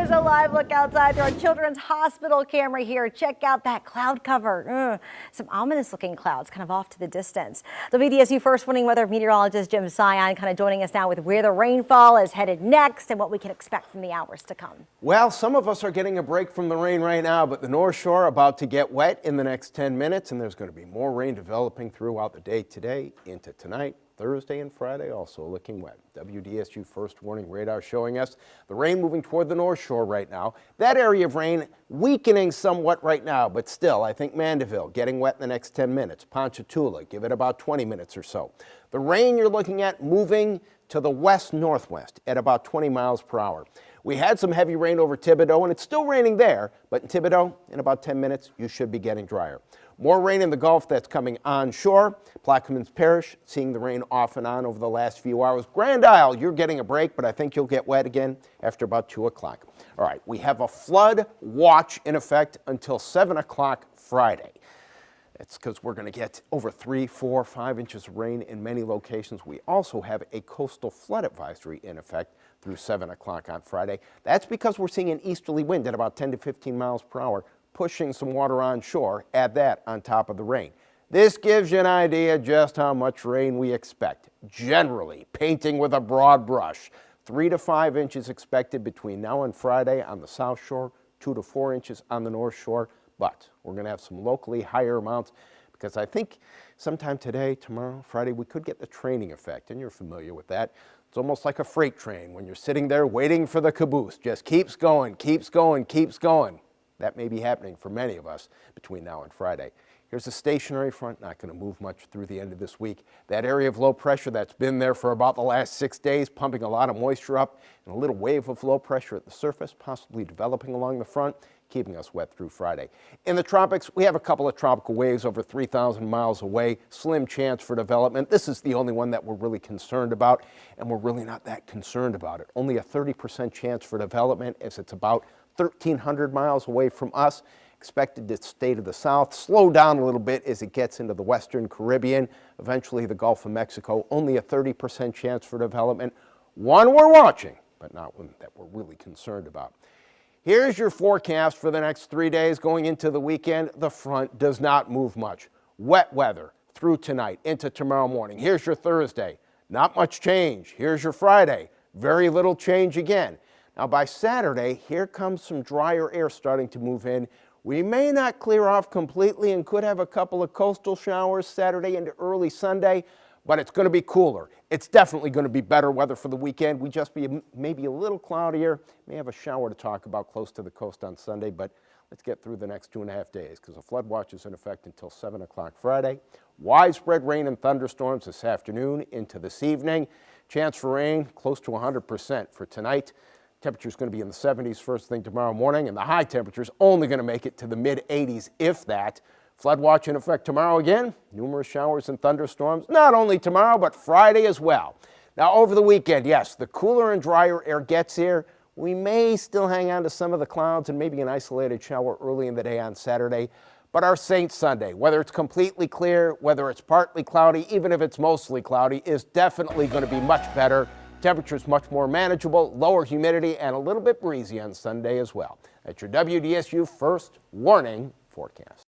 Here's a live look outside through our Children's Hospital camera here. Check out that cloud cover. Some ominous looking clouds kind of off to the distance. The WDSU First Warning weather meteorologist Jim Sion kind of joining us now with where the rainfall is headed next and what we can expect from the hours to come. Well, some of us are getting a break from the rain right now, but the North Shore about to get wet in the next 10 minutes, and there's going to be more rain developing throughout the day today into tonight. Thursday and Friday also looking wet. WDSU First Warning radar showing us the rain moving toward the North Shore right now. That area of rain weakening somewhat right now, but still, I think Mandeville getting wet in the next 10 minutes. Ponchatoula, give it about 20 minutes or so. The rain you're looking at moving to the west-northwest at about 20 miles per hour. We had some heavy rain over Thibodaux, and it's still raining there, but in Thibodaux, in about 10 minutes, you should be getting drier. More rain in the Gulf that's coming onshore. Plaquemines Parish, seeing the rain off and on over the last few hours. Grand Isle, you're getting a break, but I think you'll get wet again after about 2 o'clock. All right, we have a flood watch in effect until 7 o'clock Friday. It's because we're going to get over 3, 4, 5 inches of rain in many locations. We also have a coastal flood advisory in effect through 7 o'clock on Friday. That's because we're seeing an easterly wind at about 10 to 15 miles per hour, pushing some water onshore. Add that on top of the rain. This gives you an idea just how much rain we expect. Generally, painting with a broad brush, 3 to 5 inches expected between now and Friday on the South Shore, 2 to 4 inches on the North Shore. But we're going to have some locally higher amounts because I think sometime today, tomorrow, Friday, we could get the training effect, and you're familiar with that. It's almost like a freight train when you're sitting there waiting for the caboose. Just keeps going, keeps going, keeps going. That may be happening for many of us between now and Friday. Here's a stationary front, not going to move much through the end of this week. That area of low pressure that's been there for about the last 6 days, pumping a lot of moisture up, and a little wave of low pressure at the surface, possibly developing along the front, keeping us wet through Friday. In the tropics, we have a couple of tropical waves over 3,000 miles away. Slim chance for development. This is the only one that we're really concerned about, and we're really not that concerned about it. Only a 30% chance for development as it's about 1,300 miles away from us. Expected to stay to the south, slow down a little bit as it gets into the western Caribbean, eventually the Gulf of Mexico. Only a 30% chance for development. One we're watching, but not one that we're really concerned about. Here's your forecast for the next 3 days going into the weekend. The front does not move much. Wet weather through tonight into tomorrow morning. Here's your Thursday. Not much change. Here's your Friday. Very little change again. Now by Saturday, here comes some drier air starting to move in. We may not clear off completely and could have a couple of coastal showers Saturday into early Sunday, but it's going to be cooler. It's definitely going to be better weather for the weekend. We just be maybe a little cloudier. May have a shower to talk about close to the coast on Sunday, but let's get through the next 2.5 days because the flood watch is in effect until 7 o'clock Friday. Widespread rain and thunderstorms this afternoon into this evening. Chance for rain close to 100% for tonight. Temperature is going to be in the 70s first thing tomorrow morning, and the high temperature is only going to make it to the mid-80s, if that. Flood watch in effect tomorrow again. Numerous showers and thunderstorms, not only tomorrow, but Friday as well. Now, over the weekend, yes, the cooler and drier air gets here. We may still hang on to some of the clouds and maybe an isolated shower early in the day on Saturday. But our Saint Sunday, whether it's completely clear, whether it's partly cloudy, even if it's mostly cloudy, is definitely going to be much better. Temperatures much more manageable, lower humidity, and a little bit breezy on Sunday as well. That's your WDSU First Warning forecast.